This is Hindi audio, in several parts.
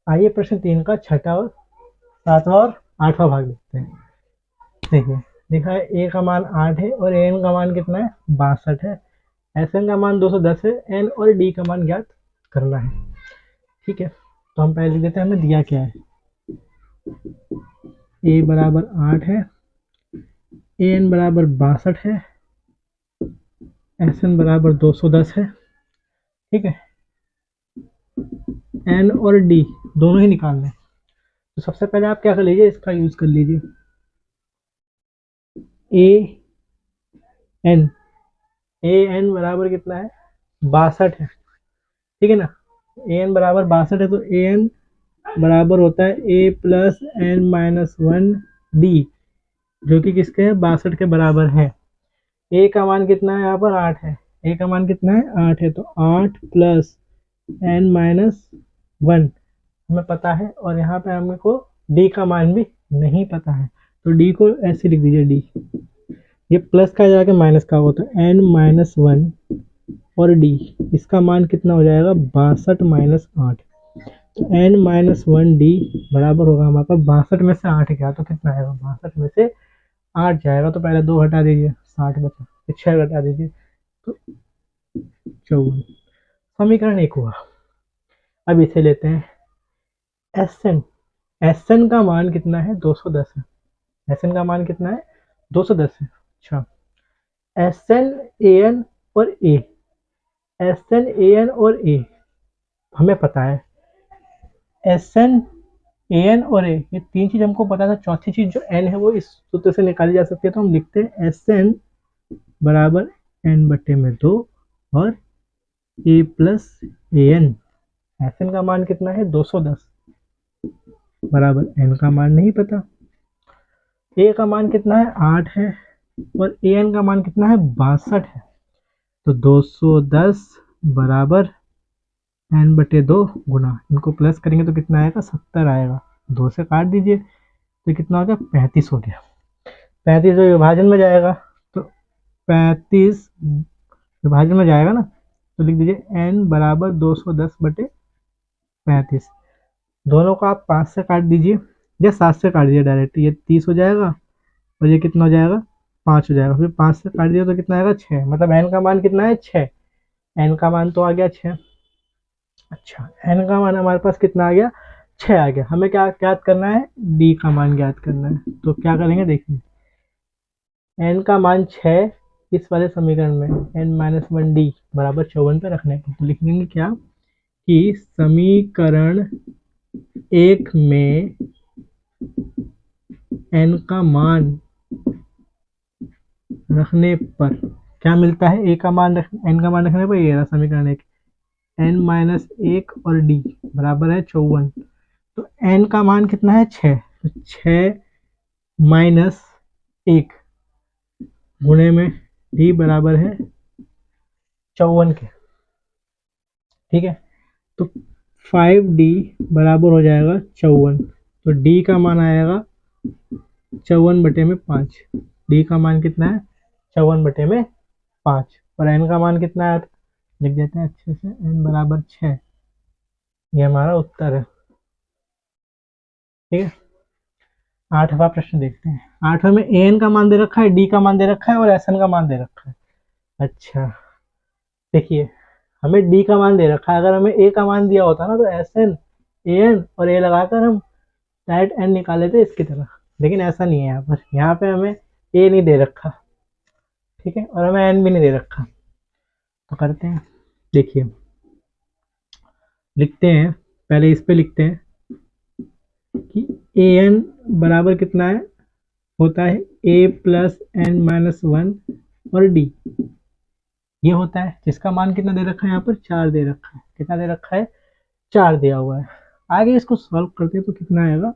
आइए प्रश्न 3 का छठा और सातवां और आठवां भाग देखते हैं। देखिए, लिखा है ए का मान 8 है और एन का मान कितना है 62 है। एस एन का मान 210 है। एन और डी का मान ज्ञात करना है। ठीक है, तो हम पहले लिख देते हैं हमें दिया क्या है। ए बराबर 8 है, ए एन बराबर 62 है, एस एन बराबर 210 है। ठीक है, एन और डी दोनों ही निकालने हैं। तो सबसे पहले आप क्या कर लीजिए, इसका यूज कर लीजिए। ए एन, ए एन बराबर कितना है 62 है। ठीक है ना, ए एन बराबर 62 है तो ए एन बराबर होता है a plus n minus one d, जो कि किसके है 62 के बराबर है। ए का मान कितना है यहाँ पर 8 है। ए का मान कितना है 8 है, तो 8 प्लस एन माइनस वन हमें पता है, और यहाँ पे हमको डी का मान भी नहीं पता है, तो डी को ऐसे लिख दीजिए। डी ये प्लस का जाके माइनस का होगा, तो एन माइनस वन और डी इसका मान कितना हो जाएगा 62 माइनस 8। तो एन माइनस वन डी बराबर होगा हमारे पास 62 में से 8 गया तो कितना आएगा, 62 में से 8 जाएगा तो पहले 2 हटा दीजिए, 60 बचा, फिर 6 घटा दीजिए तो 54। समीकरण 1 हुआ। अब इसे लेते हैं एस एन। एस एन का मान कितना है 210 है। एस एन का मान कितना है 210 है। अच्छा, एस एन ए एन और ए, एस एन ए एन और ए हमें पता है। एस एन ए एन और ए ये तीन चीज हमको पता था, चौथी चीज जो एन है वो इस सूत्र से निकाली जा सकती है। तो हम लिखते हैं एस एन बराबर एन बटे में 2 और ए plus A N. S N का मान कितना है 210 बराबर एन का मान नहीं पता। ए का मान कितना है 8 है और ए एन का मान कितना है 62 है। तो 210 बराबर एन बटे 2 गुना, इनको प्लस करेंगे तो कितना आएगा 70 आएगा। 2 से काट दीजिए तो कितना हो गया 35 हो गया। 35 जो विभाजन में जाएगा तो 35 विभाजन में जाएगा ना, तो लिख दीजिए एन बराबर 210 बटे 35। दोनों को आप 5 से काट दीजिए या 7 से काट दीजिए डायरेक्ट, ये 30 हो जाएगा और ये कितना हो जाएगा 5 हो जाएगा। फिर 5 से काट दिया तो कितना आएगा 6, मतलब एन का मान कितना है 6। एन का मान तो आ गया 6। अच्छा, एन का मान हमारे पास कितना आ गया 6 आ गया। हमें क्या ज्ञात करना है, डी का मान ज्ञात करना है। तो क्या करेंगे देखिए, एन का मान 6 इस वाले समीकरण में एन माइनस वन डी बराबर 54 पे रखने को, तो लिख देंगे क्या कि समीकरण 1 में एन का मान रखने पर क्या मिलता है, ए का मान एन का मान रखने पर ये रहा समीकरण 1, एन माइनस 1 और डी बराबर है 54। तो एन का मान कितना है 6, तो 6 माइनस 1 गुणे में डी बराबर है 54 के। ठीक है, तो 5d बराबर हो जाएगा 54। तो डी का मान आएगा 54 बटे में 5। डी का मान कितना है 54 बटे में 5, और एन का मान कितना है लिख देते हैं अच्छे से, एन बराबर 6। ये हमारा उत्तर है। ठीक है, आठवां प्रश्न देखते हैं। आठवें में ए एन का मान दे रखा है, डी का मान दे रखा है और एस एन का मान दे रखा है। अच्छा, देखिए हमें डी का मान दे रखा है, अगर हमें ए का मान दिया होता ना तो एस एन ए एन और ए लगाकर हम डायरेक्ट एन निकाले थे इसकी तरह, लेकिन ऐसा नहीं है। यहाँ पे हमें ए नहीं दे रखा, ठीक है, और हमें एन भी नहीं दे रखा। तो करते हैं, देखिए लिखते हैं, पहले इस पे लिखते हैं कि ए एन बराबर कितना है, होता है a plus n minus one और डी, ये होता है जिसका मान कितना दे रखा है, यहाँ पर 4 दे रखा है। कितना दे रखा है 4 दिया हुआ है। आगे इसको सॉल्व करते हैं तो कितना आएगा,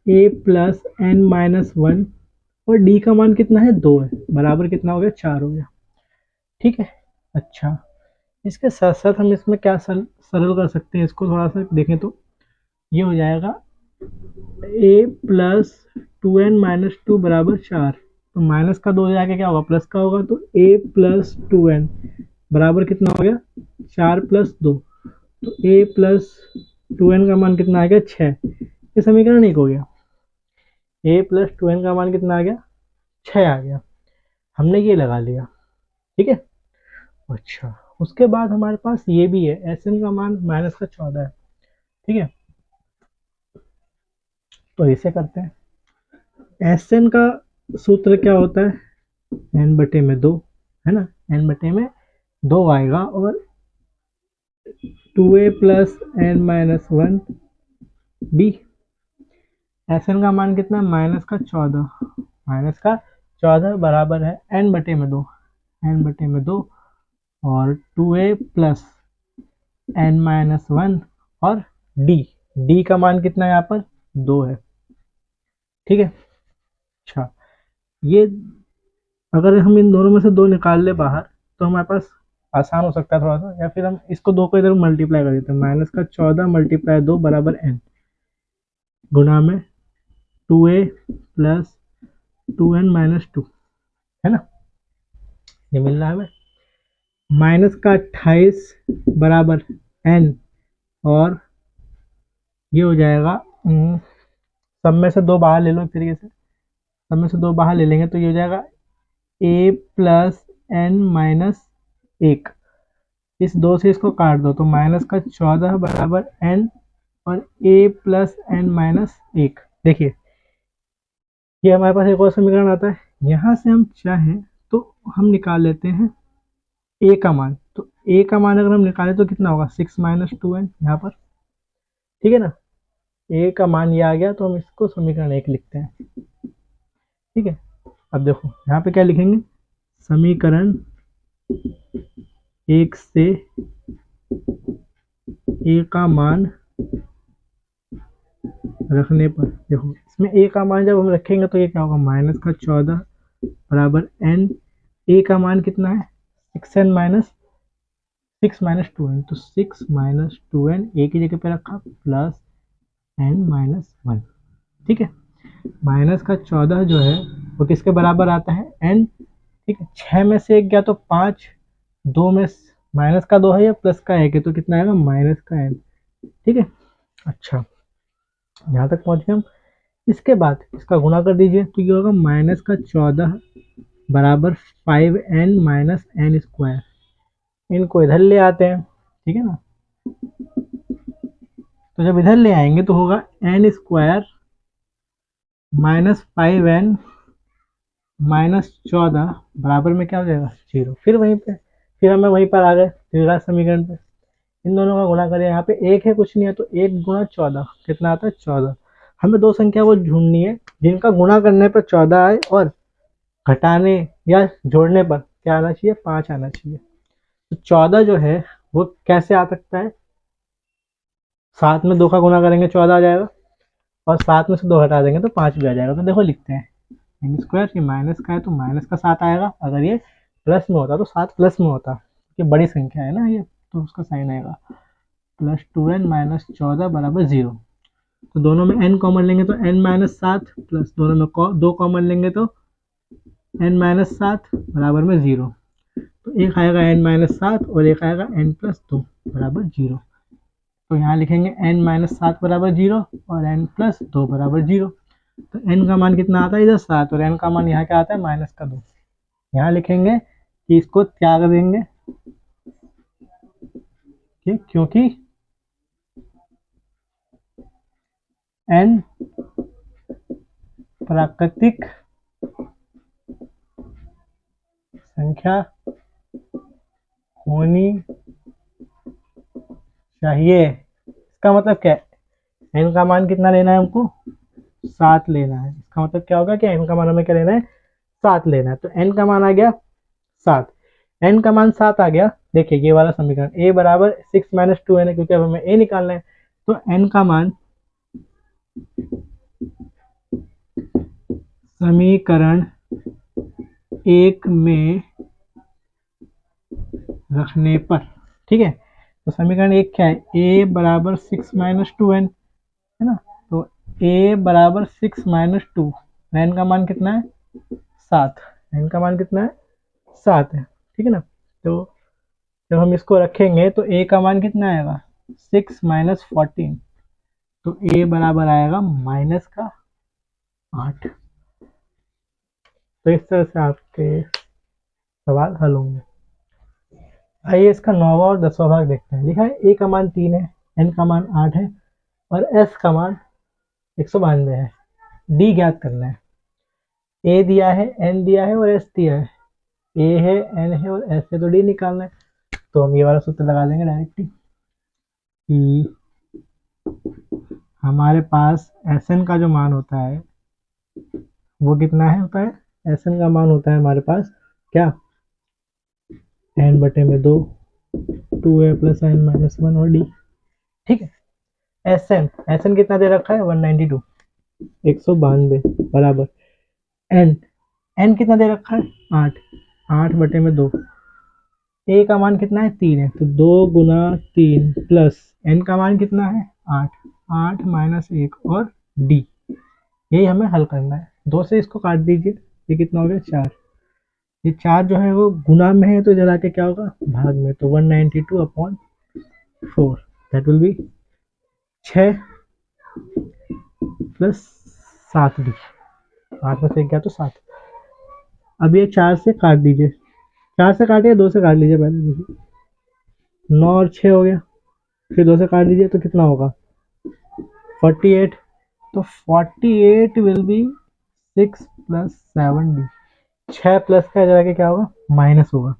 ए प्लस एन माइनस वन और डी का मान कितना है 2 है, बराबर कितना हो गया 4 हो गया। ठीक है, अच्छा इसके साथ साथ हम इसमें क्या सरल कर सकते हैं, इसको थोड़ा सा देखें तो ये हो जाएगा A plus two N minus two बराबर 4। तो माइनस का 2 जाके क्या होगा प्लस का होगा, तो ए प्लस टू एन बराबर कितना हो गया 4 प्लस 2। तो ए प्लस 2n का मान कितना आ गया 6। ये समीकरण एक हो गया। a प्लस 2n का मान कितना आ गया 6 आ गया। हमने ये लगा लिया, ठीक है। अच्छा, उसके बाद हमारे पास ये भी है, Sn का मान माइनस का 14 है, ठीक है। तो इसे करते हैं। Sn का सूत्र क्या होता है, n बटे में 2, है ना। n बटे में 2 आएगा और 2a plus n minus 1 b। Sn का मान कितना है माइनस का 14, माइनस का 14 बराबर है n बटे में 2, n बटे में 2 और 2a प्लस n माइनस 1 और d का मान कितना है यहाँ पर 2 है, ठीक है। अच्छा, ये अगर हम इन दोनों में से 2 निकाल ले बाहर तो हमारे पास आसान हो सकता है थोड़ा सा, या फिर हम इसको 2 को इधर मल्टीप्लाई कर देते हैं। माइनस का 14 मल्टीप्लाई 2 बराबर n गुणा में 2a प्लस 2n माइनस 2, है ना। ये मिल रहा है हमें। माइनस का 28 बराबर n और ये हो जाएगा सब में से 2 बाहर ले लो, एक तरीके से सब में से 2 बाहर ले लेंगे तो ये हो जाएगा a प्लस n माइनस 1। इस 2 से इसको काट दो तो माइनस का 14 बराबर n और a प्लस n माइनस 1। देखिए ये हमारे पास एक और समीकरण आता है। यहाँ से हम चाहें तो हम निकाल लेते हैं a का मान। तो a का मान अगर हम निकालें तो कितना होगा 6 माइनस 2n यहाँ पर, ठीक है ना। a का मान ये आ गया तो हम इसको समीकरण 1 लिखते हैं, ठीक है। अब देखो यहाँ पे क्या लिखेंगे, समीकरण 1 से a का मान रखने पर, देखो इसमें a का मान जब हम रखेंगे तो ये क्या होगा माइनस का 14 बराबर n। a का मान कितना है 6n माइनस 6 माइनस 2n, तो 6 माइनस 2n a की जगह पे रखा प्लस n माइनस 1, ठीक है। माइनस का 14 जो है वो किसके बराबर आता है n, ठीक है। 6 में से 1 गया तो 5, 2 में माइनस का 2 है या प्लस का 1 है तो कितना आएगा माइनस का n, ठीक है। अच्छा, यहाँ तक पहुँच गए हम। इसके बाद इसका गुणा कर दीजिए तो ये होगा माइनस का 14 बराबर 5n माइनस n स्क्वायर। इनको इधर ले आते हैं, ठीक है ना। तो जब इधर ले आएंगे तो होगा n square minus 5n minus 14 बराबर में क्या हो जाएगा 0। फिर वहीं पे फिर हमें वहीं पर आ गए तीसरा समीकरण पे। इन दोनों का गुणा करें, यहाँ पे 1 है कुछ नहीं है तो 1 गुणा 14 कितना आता है 14। हमें 2 संख्या वो ढूंढनी है जिनका गुणा करने पर 14 आए और घटाने या जोड़ने पर क्या आना चाहिए 5 आना चाहिए। तो 14 जो है वो कैसे आ सकता है, 7 में 2 का गुणा करेंगे 14 आ जाएगा और 7 में से 2 हटा देंगे तो 5 भी आ जाएगा। तो देखो लिखते हैं n स्क्वायर, ये माइनस का है तो माइनस का 7 आएगा। अगर ये प्लस में होता तो 7 प्लस में होता, ये बड़ी संख्या है ना ये, तो उसका साइन आएगा प्लस 2n माइनस 14 बराबर 0। तो दोनों में n कॉमन लेंगे तो n माइनस 7 प्लस दोनों में 2 कॉमन लेंगे तो n माइनस 7 बराबर में 0। तो एक आएगा n माइनस 7 और एक आएगा n प्लस 2 बराबर 0। तो यहाँ लिखेंगे n माइनस 7 बराबर 0 और n प्लस 2 बराबर 0। तो n का मान कितना आता है इधर 7 और n का मान यहाँ क्या आता है माइनस का 2। यहाँ लिखेंगे कि इसको त्याग देंगे, ठीक, क्योंकि n प्राकृतिक संख्या होनी चाहिए। इसका मतलब क्या है, n का मान कितना लेना है हमको 7 लेना है। इसका मतलब क्या होगा कि n का मान हमें क्या लेना है 7 लेना है। तो n का मान आ गया 7, n का मान 7 आ गया। देखिए ये वाला समीकरण a बराबर 6 माइनस 2n है क्योंकि अब हमें a निकालना है। तो n का मान समीकरण 1 में रखने पर, ठीक है। तो समीकरण 1 क्या है, a बराबर 6 माइनस 2n, है ना। तो a बराबर 6 माइनस 2, n का मान कितना है 7, n का मान कितना है 7 है, ठीक है ना। तो जब हम इसको रखेंगे तो a का मान कितना आएगा 6 माइनस 14, तो ए बराबर आएगा माइनस का 8। तो इस तरह से आपके सवाल हल होंगे। आइए इसका 9वां और 10वां भाग देखते हैं। लिखा है ए का मान 3 है, एन का मान 8 है और एस का मान 192 है। डी ज्ञात करना है। ए दिया है, एन दिया है और एस दिया है। ए है, एन है और एस है, तो डी निकालना है। तो हम ये वाला सूत्र लगा देंगे डायरेक्टली कि हमारे पास एस एन का जो मान होता है वो कितना है होता है, एस एन का मान होता है हमारे पास क्या, एन बटे में 2, 2a प्लस एन माइनस 1 और डी। ठीक है। एस एन कितना दे रखा है 192, 192 बराबर एन, एन कितना दे रखा है 8, 8 बटे में 2। ए का मान कितना है 3 है, तो 2 गुना 3 प्लस एन का मान कितना है 8, 8 माइनस 1 और डी। यही हमें हल करना है। 2 से इसको काट दीजिए, ये कितना हो गया 4। ये 4 जो है वो गुना में है तो इधर आके क्या होगा भाग में, तो 192/4 that will be 6 plus 7 D. 8 में से 1 गया तो 7। अब ये 4 से काट दीजिए, 4 से काटिए, 2 से काट लीजिए पहले। देखिए 9 और 6 हो गया, फिर 2 से काट दीजिए तो कितना होगा 48। तो 48 will be 6 plus 7 D. 6 plus का इधर आके क्या होगा माइनस होगा,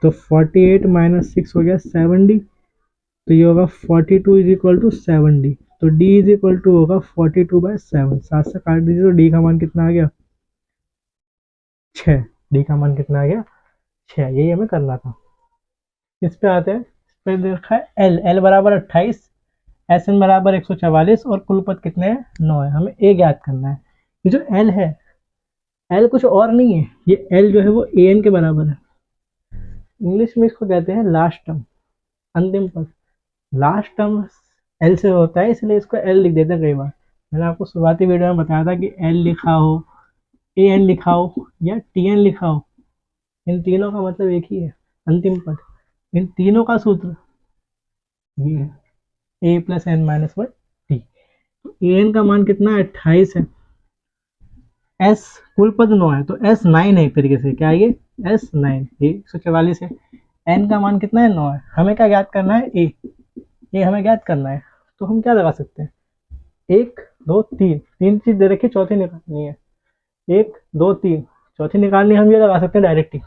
तो 48 माइनस 6 हो गया 7 डी। तो ये होगा 42 इज इक्वल टू 7 डी। तो डी इज इक्वल टू होगा 42/7। 7 से काट दीजिए तो डी का मान कितना आ गया 6। डी का मान कितना आ गया 6। यही हमें करना था। इस पे आते हैं। इस पे देखा है एल बराबर 28, एस एन बराबर 144 और कुल पद कितने हैं 9 है। हमें ए ज्ञात करना है। ये जो एल है, एल कुछ और नहीं है, ये एल जो है वो ए एन के बराबर है। इंग्लिश में इसको कहते हैं लास्ट टर्म, अंतिम पद। लास्ट टर्म एल से होता है, इसलिए इसको एल लिख देते हैं कई बार। मैंने आपको शुरुआती वीडियो में बताया था कि एल लिखा हो, ए एन लिखा हो या टी एन लिखा हो, इन तीनों का मतलब एक ही है, अंतिम पद। इन तीनों का सूत्र ये है, a plus n minus 1 T. तो ए एन का मान कितना है 28 है, एस कुल पद 9 है, तो एस 9 है एक तरीके से। क्या है ये एस 9, ये 144 है। एन का मान कितना है 9 है। हमें क्या ज्ञात करना है ए हमें ज्ञात करना है। तो हम क्या लगा सकते हैं 1 2 3, 3 चीज दे रखी, चौथी निकालनी है। 1 2 3 चौथी निकालनी, हम ये लगा सकते हैं डायरेक्टली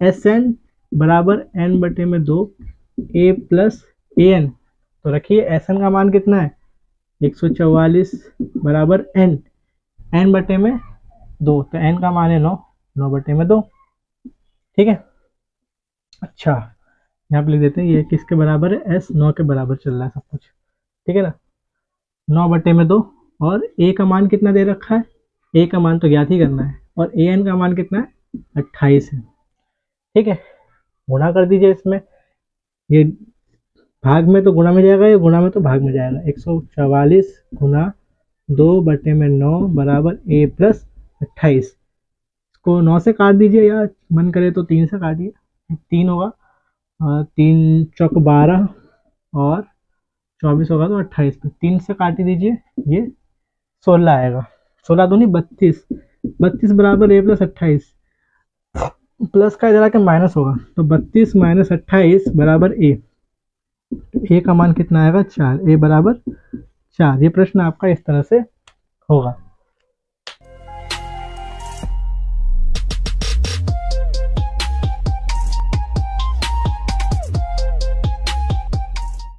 एस एन बराबर एन बटे में 2 ए प्लस ए एन। तो रखिए एस एन का मान कितना है 144 बराबर एन, एन बटे में 2, तो एन का मान है 9, 9 बटे में 2। ठीक है। अच्छा यहाँ पे लिख देते हैं ये किसके बराबर है, एस 9 के बराबर चल रहा है सब कुछ। ठीक है ना, 9 बटे में 2। और ए का मान कितना दे रखा है, ए का मान तो ज्ञात ही करना है, और ए एन का मान कितना है 28 है। ठीक है, गुणा कर दीजिए इसमें, ये भाग में तो गुणा में जाएगा, ये गुणा में तो भाग में जाएगा। 144 गुना 2 बटे में 9 बराबर ए प्लस 28। इसको 9 से काट दीजिए या मन करे तो 3 से काटिए, 3 होगा, 3 चौक 12 और 24 होगा तो 28 पे 3 से काट दीजिए, ये 16 आएगा। 16 दूनी 32, 32 बराबर ए प्लस 28। प्लस का इधर आके माइनस होगा, तो 32 माइनस 28 बराबर ए। ए का मान कितना आएगा 4, ए बराबर 4। ये प्रश्न आपका इस तरह से होगा।